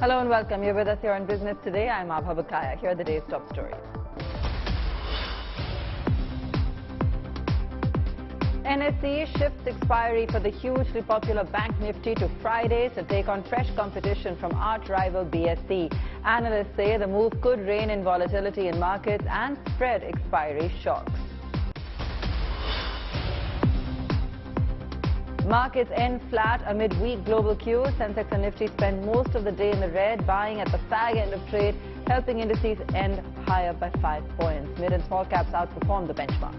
Hello and welcome. You're with us here on Business Today. I'm Abha Bukaya. Here are the day's top stories. NSE shifts expiry for the hugely popular Bank Nifty to Fridays to take on fresh competition from arch rival BSE. Analysts say the move could rein in volatility in markets and spread expiry shocks. Markets end flat amid weak global cues. Sensex and Nifty spend most of the day in the red, buying at the fag end of trade, helping indices end higher by 5 points. Mid and small caps outperform the benchmarks.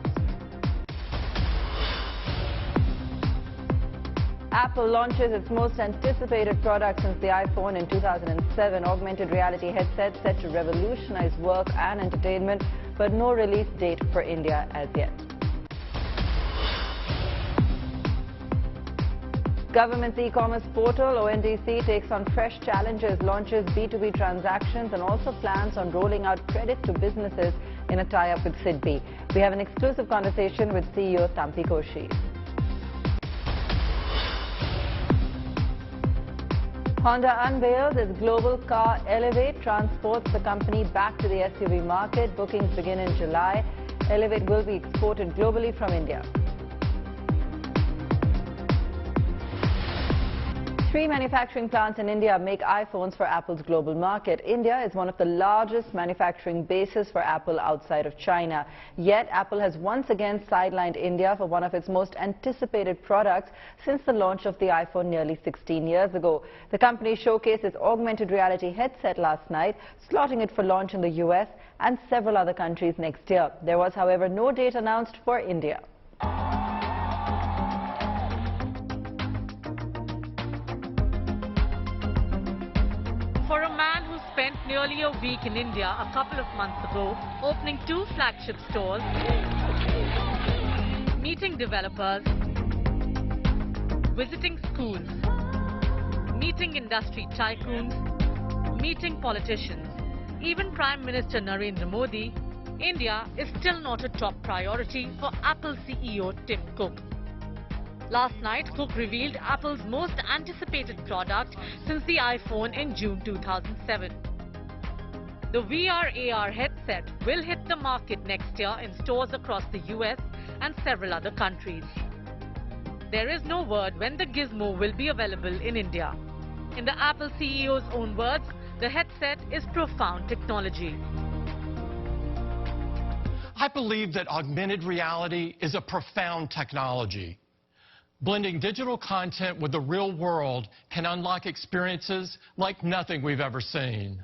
Apple launches its most anticipated product since the iPhone in 2007, augmented reality headset set to revolutionize work and entertainment, but no release date for India as yet. Government's e-commerce portal, Ondc, takes on fresh challenges, launches B2B transactions and also plans on rolling out credit to businesses in a tie-up with SIDBI. We have an exclusive conversation with CEO Thampi Koshi. Honda unveils its global car Elevate, transports the company back to the SUV market. Bookings begin in July. Elevate will be exported globally from India. 3 manufacturing plants in India make iPhones for Apple's global market. India is one of the largest manufacturing bases for Apple outside of China. Yet, Apple has once again sidelined India for one of its most anticipated products since the launch of the iPhone nearly 16 years ago. The company showcased its augmented reality headset last night, slotting it for launch in the US and several other countries next year. There was, however, no date announced for India. For a man who spent nearly a week in India a couple of months ago, opening 2 flagship stores, meeting developers, visiting schools, meeting industry tycoons, meeting politicians, even Prime Minister Narendra Modi, India is still not a top priority for Apple CEO Tim Cook. Last night, Cook revealed Apple's most anticipated product since the iPhone in June 2007. The VR/AR headset will hit the market next year in stores across the US and several other countries. There is no word when the gizmo will be available in India. In the Apple CEO's own words, the headset is profound technology. I believe that augmented reality is a profound technology. Blending digital content with the real world can unlock experiences like nothing we've ever seen.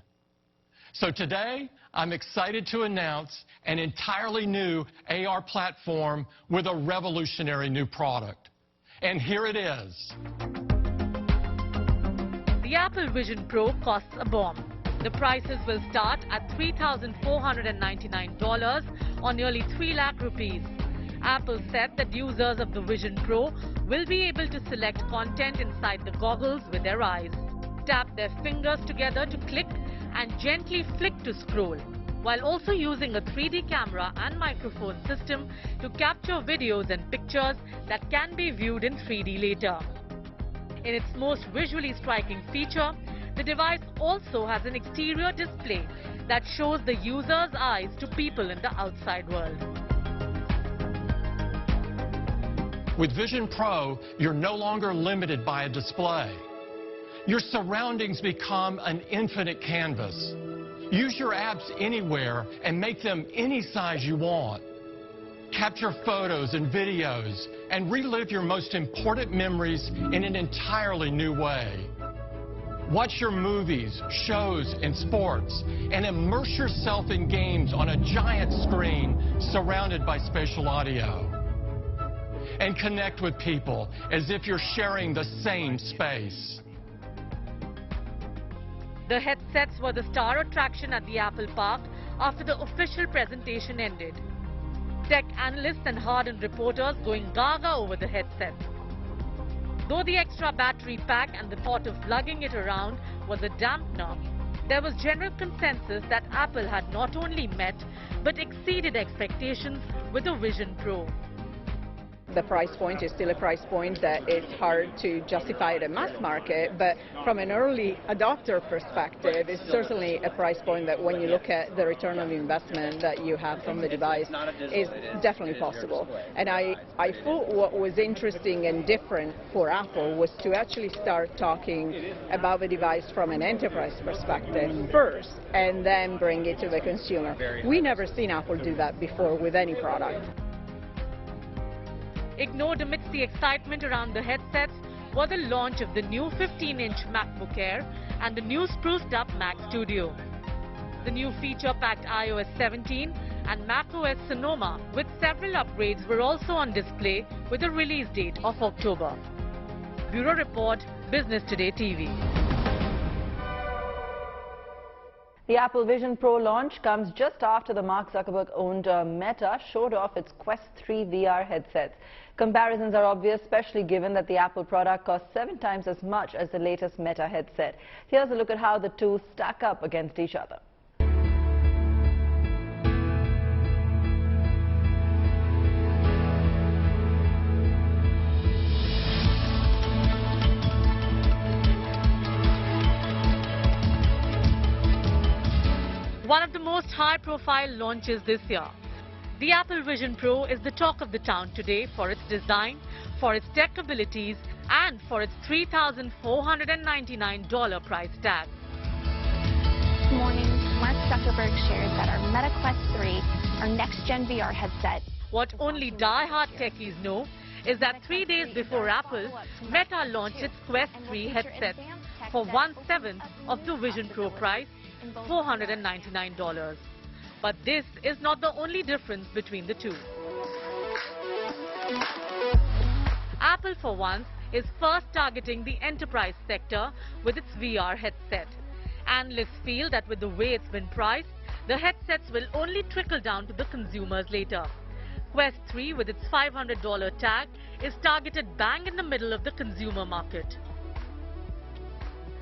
So today, I'm excited to announce an entirely new AR platform with a revolutionary new product. And here it is. The Apple Vision Pro costs a bomb. The prices will start at $3,499 or nearly 3 lakh rupees. Apple said that users of the Vision Pro will be able to select content inside the goggles with their eyes, tap their fingers together to click and gently flick to scroll, while also using a 3D camera and microphone system to capture videos and pictures that can be viewed in 3D later. In its most visually striking feature, the device also has an exterior display that shows the user's eyes to people in the outside world. With Vision Pro, you're no longer limited by a display. Your surroundings become an infinite canvas. Use your apps anywhere and make them any size you want. Capture photos and videos and relive your most important memories in an entirely new way. Watch your movies, shows, and sports, and immerse yourself in games on a giant screen surrounded by spatial audio. And connect with people as if you're sharing the same space. The headsets were the star attraction at the Apple Park after the official presentation ended. Tech analysts and hardened reporters going gaga over the headsets. Though the extra battery pack and the thought of lugging it around was a dampener, there was general consensus that Apple had not only met but exceeded expectations with the Vision Pro. The price point is still a price point that it's hard to justify at a mass market, but from an early adopter perspective, it's certainly a price point that when you look at the return on investment that you have from the device is definitely possible. And I thought what was interesting and different for Apple was to actually start talking about the device from an enterprise perspective first and then bring it to the consumer. We never seen Apple do that before with any product. Ignored amidst the excitement around the headsets was the launch of the new 15-inch MacBook Air and the new spruced-up Mac Studio. The new feature-packed iOS 17 and macOS Sonoma with several upgrades were also on display with a release date of October. Bureau Report, Business Today TV. The Apple Vision Pro launch comes just after the Mark Zuckerberg-owned Meta showed off its Quest 3 VR headsets. Comparisons are obvious, especially given that the Apple product costs 7 times as much as the latest Meta headset. Here's a look at how the two stack up against each other. One of the most high-profile launches this year. The Apple Vision Pro is the talk of the town today for its design, for its tech abilities, and for its $3,499 price tag. This morning, Mark Zuckerberg shared that our Meta Quest 3, our next-gen VR headset. What only die-hard techies know is that 3 days before Apple, Meta launched its Quest 3 headsets for 1/7 of the Vision Pro price, $499. But this is not the only difference between the two. Apple, for once, is first targeting the enterprise sector with its VR headset. Analysts feel that with the way it's been priced, the headsets will only trickle down to the consumers later. Quest 3, with its $500 tag, is targeted bang in the middle of the consumer market.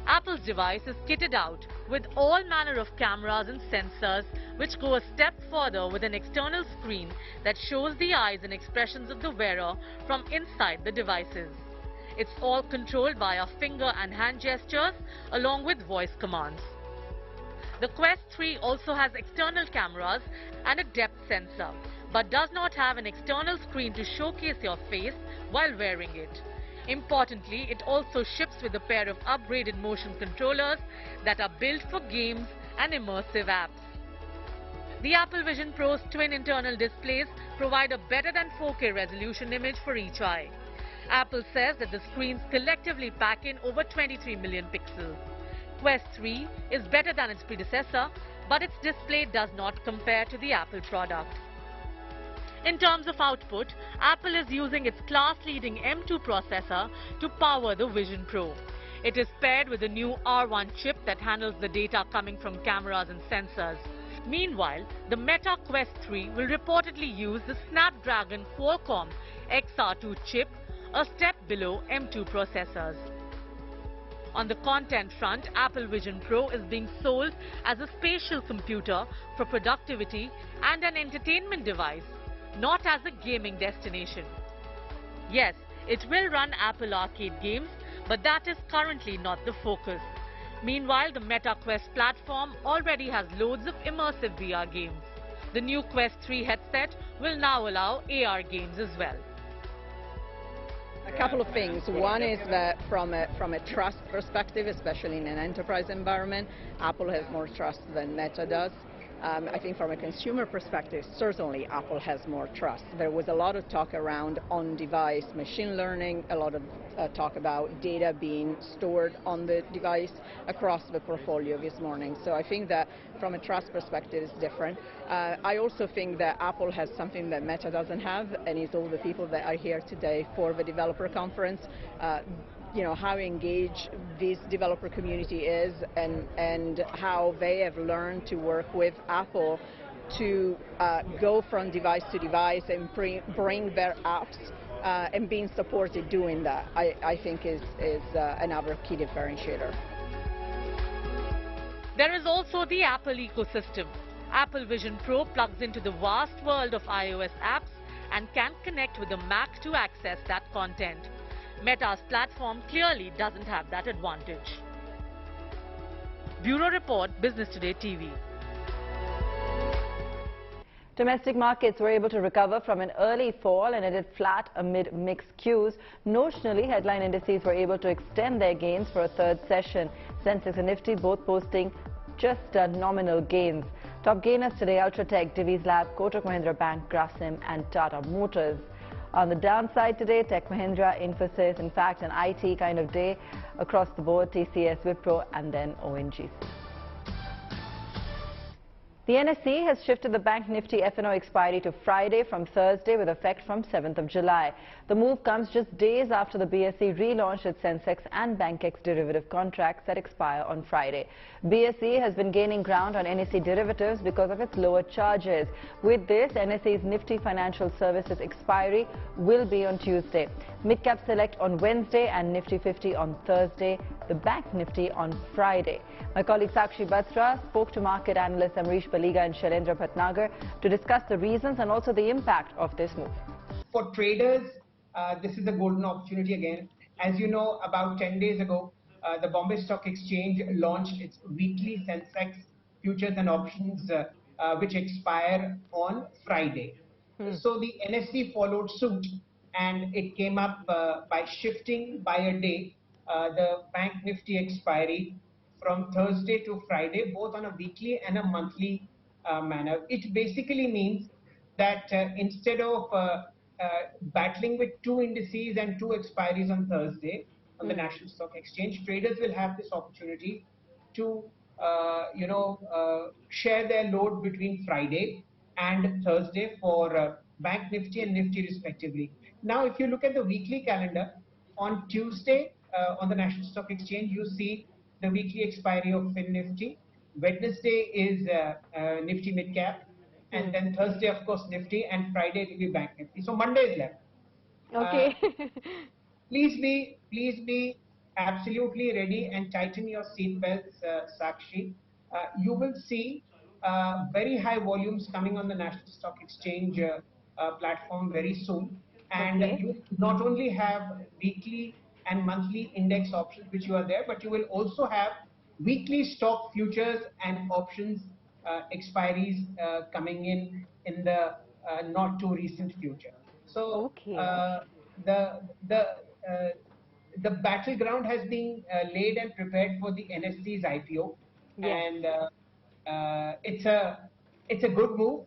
Apple's device is kitted out with all manner of cameras and sensors which go a step further with an external screen that shows the eyes and expressions of the wearer from inside the devices. It's all controlled by our finger and hand gestures along with voice commands. The Quest 3 also has external cameras and a depth sensor, but does not have an external screen to showcase your face while wearing it. Importantly, it also ships with a pair of upgraded motion controllers that are built for games and immersive apps. The Apple Vision Pro's twin internal displays provide a better than 4K resolution image for each eye. Apple says that the screens collectively pack in over 23 million pixels. Quest 3 is better than its predecessor, but its display does not compare to the Apple product. In terms of output, Apple is using its class-leading M2 processor to power the Vision Pro. It is paired with a new R1 chip that handles the data coming from cameras and sensors. Meanwhile, the Meta Quest 3 will reportedly use the Snapdragon Qualcomm XR2 chip, a step below M2 processors. On the content front, Apple Vision Pro is being sold as a spatial computer for productivity and an entertainment device, not as a gaming destination. Yes, it will run Apple Arcade games, but that is currently not the focus. Meanwhile, the Meta Quest platform already has loads of immersive VR games. The new Quest 3 headset will now allow AR games as well. A couple of things. One is that from a trust perspective, especially in an enterprise environment, Apple has more trust than Meta does. I think from a consumer perspective, certainly Apple has more trust. There was a lot of talk around on-device machine learning, a lot of talk about data being stored on the device across the portfolio this morning. So I think that from a trust perspective, it's different. I also think that Apple has something that Meta doesn't have, and it's all the people that are here today for the developer conference. You know, how engaged this developer community is and how they have learned to work with Apple to go from device to device and bring their apps and being supported doing that, I think is another key differentiator. There is also the Apple ecosystem. Apple Vision Pro plugs into the vast world of iOS apps and can connect with the Mac to access that content. Meta's platform clearly doesn't have that advantage. Bureau Report, Business Today TV. Domestic markets were able to recover from an early fall and ended flat amid mixed cues. Notionally, headline indices were able to extend their gains for a third session. Sensex and Nifty both posting just nominal gains. Top gainers today: Ultratech, Divi's Lab, Kotak Mahindra Bank, Grasim and Tata Motors. On the downside today, Tech Mahindra, Infosys, in fact an IT kind of day across the board, TCS, Wipro and then ONGC. The NSE has shifted the Bank Nifty F&O expiry to Friday from Thursday with effect from 7th of July. The move comes just days after the BSE relaunched its Sensex and BankX derivative contracts that expire on Friday. BSE has been gaining ground on NSE derivatives because of its lower charges. With this, NSE's Nifty Financial Services expiry will be on Tuesday. Midcap Select on Wednesday and Nifty 50 on Thursday. The Bank Nifty on Friday. My colleague Sakshi Batra spoke to market analysts Amrish Baliga and Shailendra Bhatnagar to discuss the reasons and also the impact of this move. For traders, this is a golden opportunity again. As you know, about 10 days ago, the Bombay Stock Exchange launched its weekly Sensex futures and options which expire on Friday. So the NSE followed suit and it came up by shifting by a day the Bank Nifty expiry from Thursday to Friday, both on a weekly and a monthly manner. It basically means that instead of battling with two indices and two expiries on Thursday on the National Stock Exchange, traders will have this opportunity to share their load between Friday and Thursday for Bank Nifty and Nifty respectively. Now, if you look at the weekly calendar, on Tuesday on the National Stock Exchange, you see the weekly expiry of Fin Nifty. Wednesday is Nifty Midcap, and then Thursday, of course, Nifty, and Friday it will be Bank Nifty. So Monday is left. Okay. Please be absolutely ready and tighten your seat belts, Sakshi. You will see very high volumes coming on the National Stock Exchange platform very soon, and you not only have weekly and monthly index options which you are there, but you will also have weekly stock futures and options expiries coming in the not too recent future. So the battleground has been laid and prepared for the NSE's IPO, and it's a good move.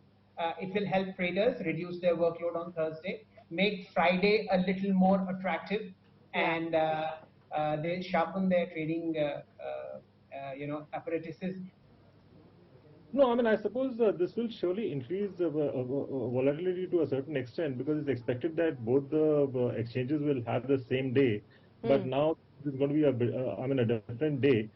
It will help traders reduce their workload on Thursday, make Friday a little more attractive, and they sharpen their trading apparatuses. No, I mean, I suppose this will surely increase the volatility to a certain extent, because it's expected that both the exchanges will have the same day, but now it's going to be a different day.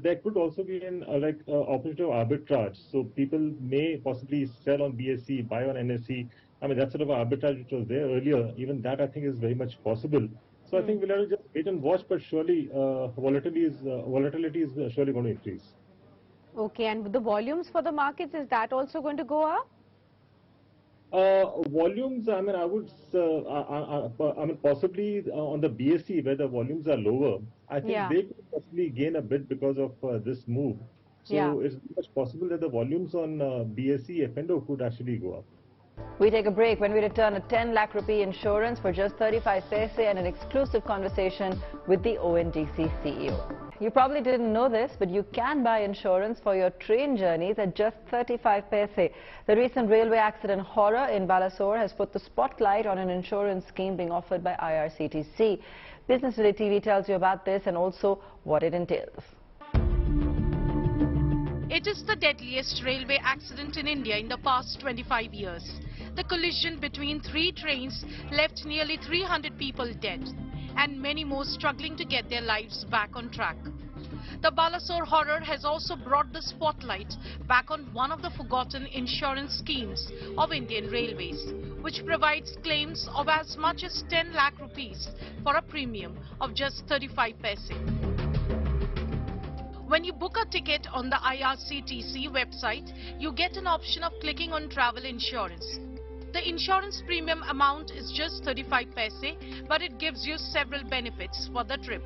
There could also be an opportunity of arbitrage. So people may possibly sell on BSE, buy on NSE. I mean, that sort of arbitrage which was there earlier, even that I think is very much possible. So I think we'll have to just wait and watch, but surely volatility is surely going to increase. Okay, and the volumes for the markets, is that also going to go up? Volumes, I mean, I would, possibly on the BSE where the volumes are lower, I think they could possibly gain a bit because of this move. So it's much possible that the volumes on BSE F&O could actually go up. We take a break. When we return, a 10 lakh rupee insurance for just 35 paise and an exclusive conversation with the Ondc CEO. You probably didn't know this, but you can buy insurance for your train journeys at just 35 paise. The recent railway accident horror in Balasore has put the spotlight on an insurance scheme being offered by IRCTC. Business Today TV tells you about this and also what it entails. It is the deadliest railway accident in India in the past 25 years. The collision between 3 trains left nearly 300 people dead and many more struggling to get their lives back on track. The Balasore horror has also brought the spotlight back on one of the forgotten insurance schemes of Indian Railways, which provides claims of as much as 10 lakh rupees for a premium of just 35 paise. When you book a ticket on the IRCTC website, you get an option of clicking on travel insurance. The insurance premium amount is just 35 paise, but it gives you several benefits for the trip.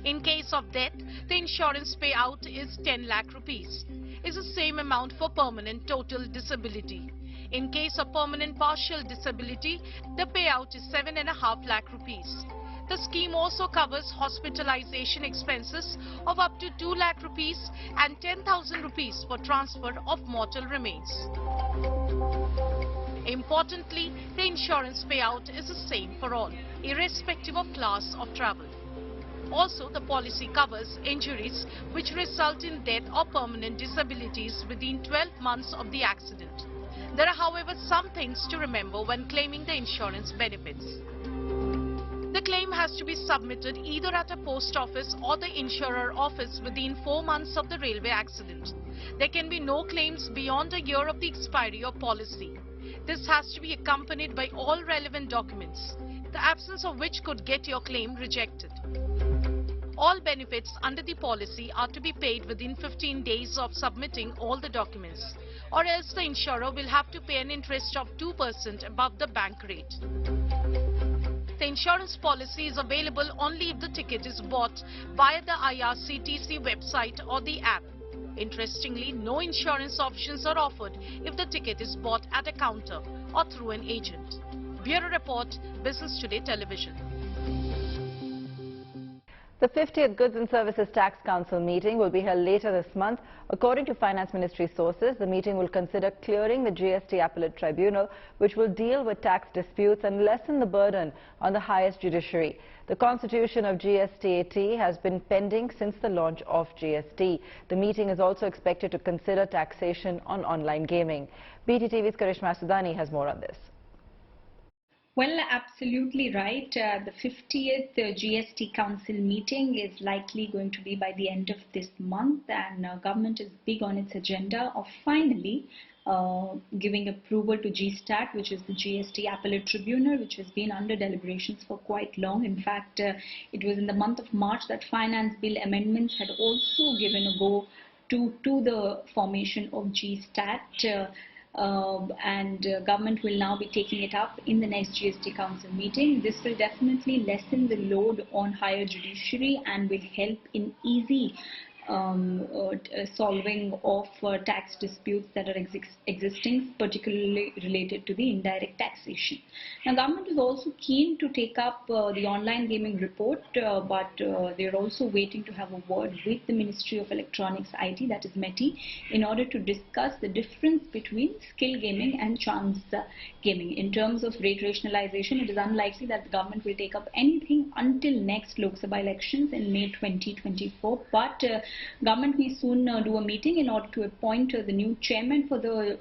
In case of death, the insurance payout is 10 lakh rupees. Is the same amount for permanent total disability. In case of permanent partial disability, the payout is 7.5 lakh rupees. The scheme also covers hospitalization expenses of up to 2 lakh rupees and 10,000 rupees for transfer of mortal remains. Importantly, the insurance payout is the same for all, irrespective of class of travel. Also, the policy covers injuries which result in death or permanent disabilities within 12 months of the accident. There are, however, some things to remember when claiming the insurance benefits. The claim has to be submitted either at a post office or the insurer office within 4 months of the railway accident. There can be no claims beyond a year of the expiry of policy. This has to be accompanied by all relevant documents, the absence of which could get your claim rejected. All benefits under the policy are to be paid within 15 days of submitting all the documents, or else the insurer will have to pay an interest of 2% above the bank rate. The insurance policy is available only if the ticket is bought via the IRCTC website or the app. Interestingly, no insurance options are offered if the ticket is bought at a counter or through an agent. Bureau Report, Business Today Television. The 50th Goods and Services Tax Council meeting will be held later this month. According to Finance Ministry sources, the meeting will consider clearing the GST Appellate Tribunal, which will deal with tax disputes and lessen the burden on the highest judiciary. The constitution of GSTAT has been pending since the launch of GST. The meeting is also expected to consider taxation on online gaming. BTTV's Karishma Sudani has more on this. Well, absolutely right. The 50th GST Council meeting is likely going to be by the end of this month, and government is big on its agenda of finally giving approval to GSTAT, which is the GST Appellate Tribunal, which has been under deliberations for quite long. In fact, it was in the month of March that Finance Bill amendments had also given a go to the formation of GSTAT. Government will now be taking it up in the next GST Council meeting. This will definitely lessen the load on higher judiciary and will help in easy solving of tax disputes that are existing, particularly related to the indirect taxation. Now, government is also keen to take up the online gaming report, but they're also waiting to have a word with the Ministry of Electronics IT, that is METI, in order to discuss the difference between skill gaming and chance gaming. In terms of rate rationalization, it is unlikely that the government will take up anything until next Lok Sabha elections in May 2024, but government may soon do a meeting in order to appoint the new chairman for the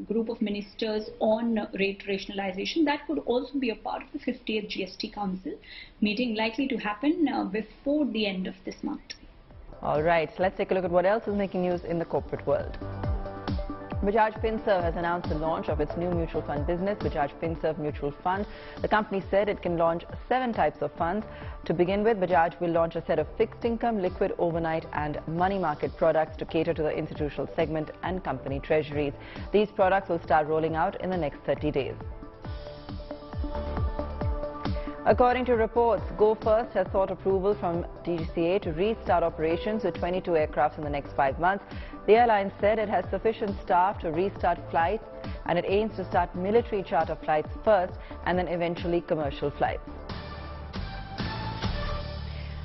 group of ministers on rate rationalization. That could also be a part of the 50th GST Council meeting, likely to happen before the end of this month. All right, so let's take a look at what else is making news in the corporate world. Bajaj Finserv has announced the launch of its new mutual fund business, Bajaj Finserv Mutual Fund. The company said it can launch 7 types of funds. To begin with, Bajaj will launch a set of fixed income, liquid overnight and money market products to cater to the institutional segment and company treasuries. These products will start rolling out in the next 30 days. According to reports, Go First has sought approval from DGCA to restart operations with 22 aircrafts in the next 5 months. The airline said it has sufficient staff to restart flights, and it aims to start military charter flights first and then eventually commercial flights.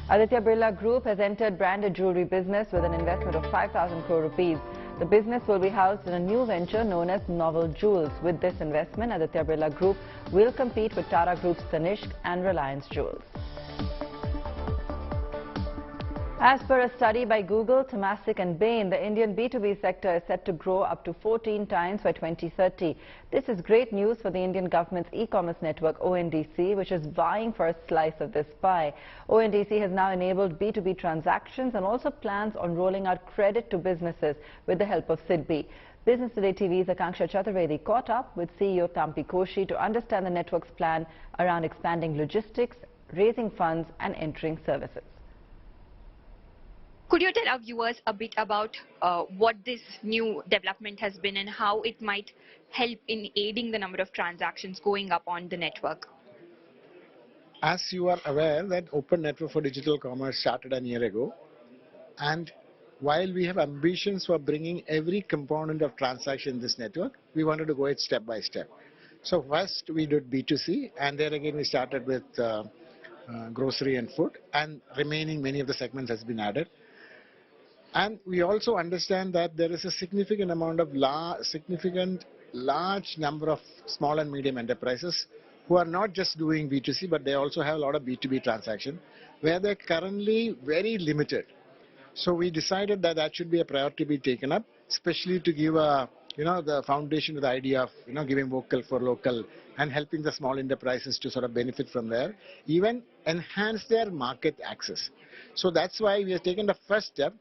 Aditya Birla Group has entered branded jewellery business with an investment of 5,000 crore rupees. The business will be housed in a new venture known as Novel Jewels. With this investment, Aditya Birla Group will compete with Tata Group's Tanishq and Reliance Jewels. As per a study by Google, Temasek and Bain, the Indian B2B sector is set to grow up to 14 times by 2030. This is great news for the Indian government's e-commerce network ONDC, which is vying for a slice of this pie. ONDC has now enabled B2B transactions and also plans on rolling out credit to businesses with the help of SIDBI. Business Today TV's Akanksha Chaturvedi caught up with CEO Tampi Koshi to understand the network's plan around expanding logistics, raising funds and entering services. Could you tell our viewers a bit about what this new development has been and how it might help in aiding the number of transactions going up on the network? As you are aware that Open Network for Digital Commerce started a year ago, and while we have ambitions for bringing every component of transaction in this network, we wanted to go it step by step. So first we did B2C, and there again we started with grocery and food, and remaining many of the segments has been added. And we also understand that there is a significant amount of large number of small and medium enterprises who are not just doing B2C, but they also have a lot of B2B transaction, where they're currently very limited. So we decided that that should be a priority to be taken up, especially to give a, the foundation to the idea of, giving vocal for local and helping the small enterprises to sort of benefit from there, even enhance their market access. So that's why we have taken the first step.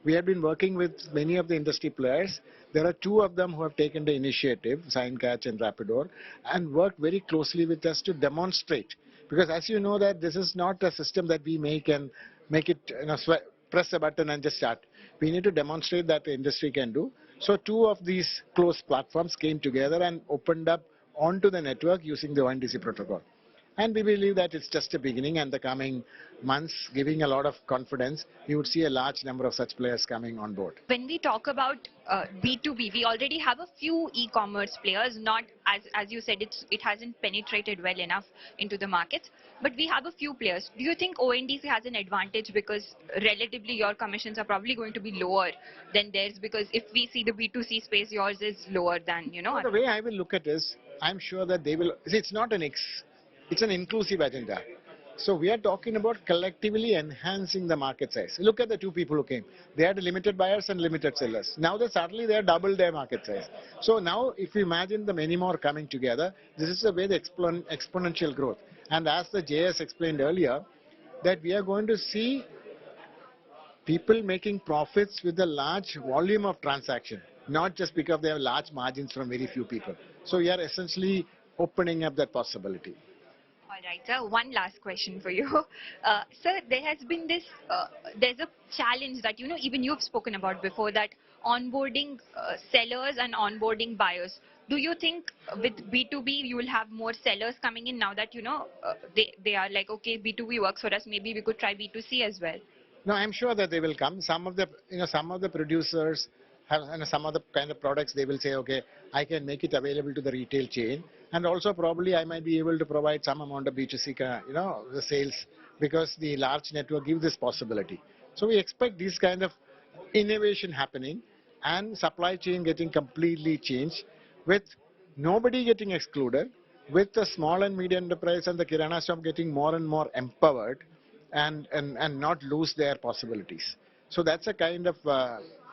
We have been working with many of the industry players. There are two of them who have taken the initiative, Signcatch and Rapidor, and worked very closely with us to demonstrate. Because as you know that this is not a system that we make and make it, press a button and just start. We need to demonstrate that the industry can do. So two of these closed platforms came together and opened up onto the network using the Ondc protocol. And we believe that it's just a beginning, and the coming months, giving a lot of confidence, you would see a large number of such players coming on board. When we talk about B2B, we already have a few e-commerce players, not, as you said, it hasn't penetrated well enough into the markets, but we have a few players. Do you think ONDC has an advantage because relatively your commissions are probably going to be lower than theirs? Because if we see the B2C space, yours is lower than, The way I will look at this, I'm sure that they will, see, it's not it's an inclusive agenda. So we are talking about collectively enhancing the market size. Look at the two people who came. They had limited buyers and limited sellers. Now suddenly they have doubled their market size. So now if you imagine the many more coming together, this is the way the exponential growth. And as the JS explained earlier, that we are going to see people making profits with a large volume of transaction, not just because they have large margins from very few people. So we are essentially opening up that possibility. All right, sir. One last question for you. Sir, there has been this, there's a challenge that, even you've spoken about before, that onboarding sellers and onboarding buyers. Do you think with B2B you will have more sellers coming in now that, they are like, okay, B2B works for us, maybe we could try B2C as well? No, I'm sure that they will come. Some of the producers have some of the kind of products, they will say, okay, I can make it available to the retail chain. And also probably I might be able to provide some amount of B2C, the sales, because the large network gives this possibility. So we expect this kind of innovation happening and supply chain getting completely changed, with nobody getting excluded, with the small and medium enterprise and the Kirana shop getting more and more empowered and not lose their possibilities. So that's a kind of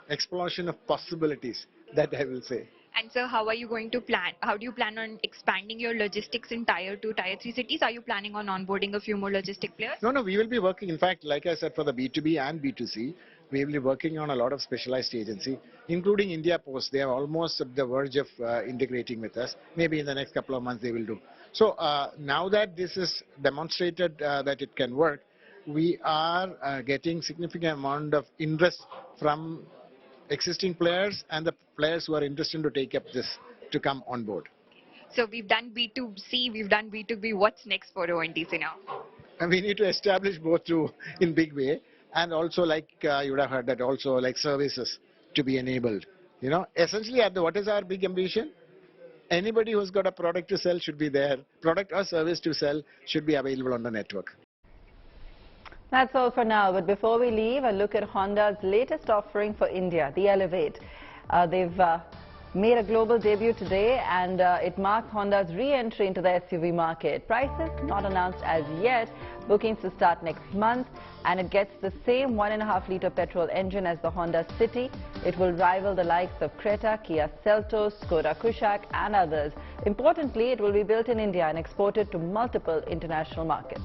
explosion of possibilities that I will say. And sir, how are you going to plan? How do you plan on expanding your logistics in Tier 2, Tier 3 cities? Are you planning on onboarding a few more logistic players? No, we will be working. In fact, like I said, for the B2B and B2C, we will be working on a lot of specialized agency, including India Post. They are almost at the verge of integrating with us. Maybe in the next couple of months they will do. So now that this is demonstrated that it can work, we are getting significant amount of interest from existing players and the players who are interested to take up this to come on board. So we've done B2C, we've done B2B. What's next for ONDC now? And we need to establish both in big way, and also like you would have heard that also like services to be enabled. Essentially what is our big ambition? Anybody who's got a product to sell should be there. Product or service to sell should be available on the network. That's all for now, but before we leave, a look at Honda's latest offering for India, the Elevate. They've made a global debut today, and it marks Honda's re-entry into the SUV market. Prices not announced as yet, bookings to start next month, and it gets the same 1.5-litre petrol engine as the Honda City. It will rival the likes of Creta, Kia Seltos, Skoda Kushaq and others. Importantly, it will be built in India and exported to multiple international markets.